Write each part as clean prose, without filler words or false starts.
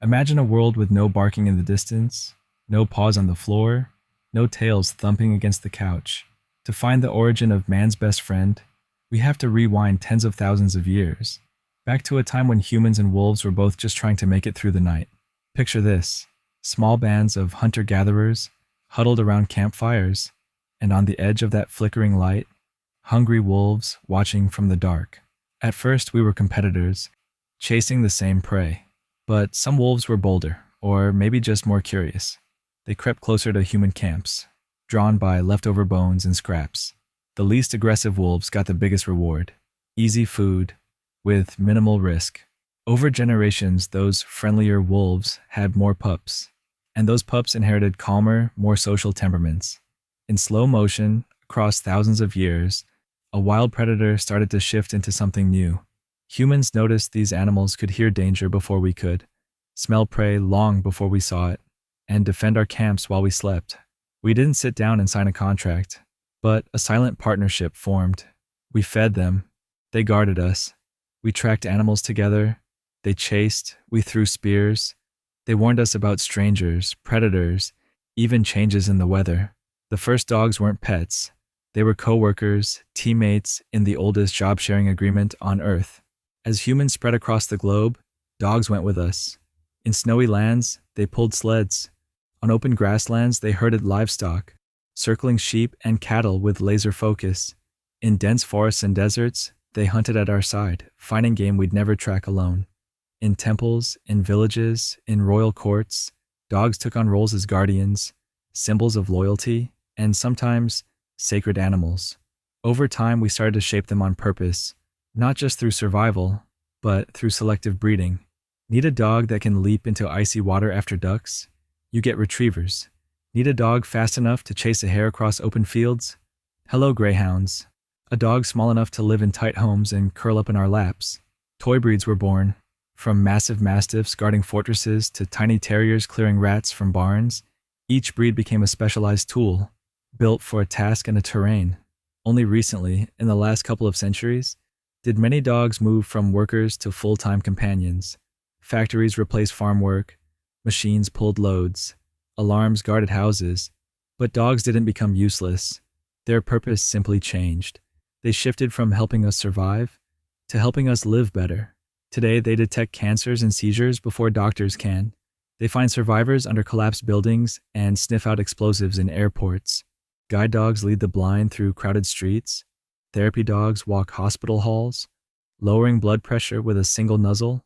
Imagine a world with no barking in the distance, no paws on the floor, no tails thumping against the couch. To find the origin of man's best friend, we have to rewind tens of thousands of years, back to a time when humans and wolves were both just trying to make it through the night. Picture this: small bands of hunter gatherers huddled around campfires, and on the edge of that flickering light, hungry wolves watching from the dark. At first, we were competitors, chasing the same prey. But some wolves were bolder, or maybe just more curious. They crept closer to human camps, drawn by leftover bones and scraps. The least aggressive wolves got the biggest reward: easy food, with minimal risk. Over generations, those friendlier wolves had more pups, and those pups inherited calmer, more social temperaments. In slow motion, across thousands of years, a wild predator started to shift into something new. Humans noticed these animals could hear danger before we could, smell prey long before we saw it, and defend our camps while we slept. We didn't sit down and sign a contract, but a silent partnership formed. We fed them, they guarded us. We tracked animals together, they chased, we threw spears. They warned us about strangers, predators, even changes in the weather. The first dogs weren't pets. They were co-workers, teammates in the oldest job-sharing agreement on Earth. As humans spread across the globe, dogs went with us. In snowy lands, they pulled sleds. On open grasslands, they herded livestock, circling sheep and cattle with laser focus. In dense forests and deserts, they hunted at our side, finding game we'd never track alone. In temples, in villages, in royal courts, dogs took on roles as guardians, symbols of loyalty, and sometimes sacred animals. Over time, we started to shape them on purpose, not just through survival, but through selective breeding. Need a dog that can leap into icy water after ducks? You get retrievers. Need a dog fast enough to chase a hare across open fields? Hello, greyhounds. A dog small enough to live in tight homes and curl up in our laps. Toy breeds were born. From massive mastiffs guarding fortresses to tiny terriers clearing rats from barns, each breed became a specialized tool, built for a task and a terrain. Only recently, in the last couple of centuries, did many dogs move from workers to full-time companions. Factories replaced farm work, machines pulled loads, alarms guarded houses, but dogs didn't become useless. Their purpose simply changed. They shifted from helping us survive to helping us live better. Today, they detect cancers and seizures before doctors can. They find survivors under collapsed buildings and sniff out explosives in airports. Guide dogs lead the blind through crowded streets. Therapy dogs walk hospital halls, lowering blood pressure with a single nuzzle.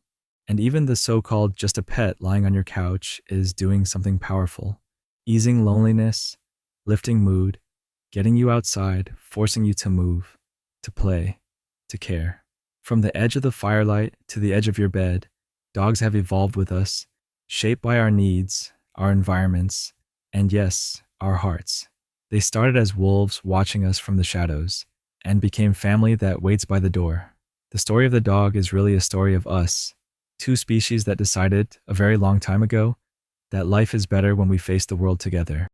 And even the so-called just a pet lying on your couch is doing something powerful, easing loneliness, lifting mood, getting you outside, forcing you to move, to play, to care. From the edge of the firelight to the edge of your bed, dogs have evolved with us, shaped by our needs, our environments, and yes, our hearts. They started as wolves watching us from the shadows, and became family that waits by the door. The story of the dog is really a story of us, two species that decided, a very long time ago, that life is better when we face the world together.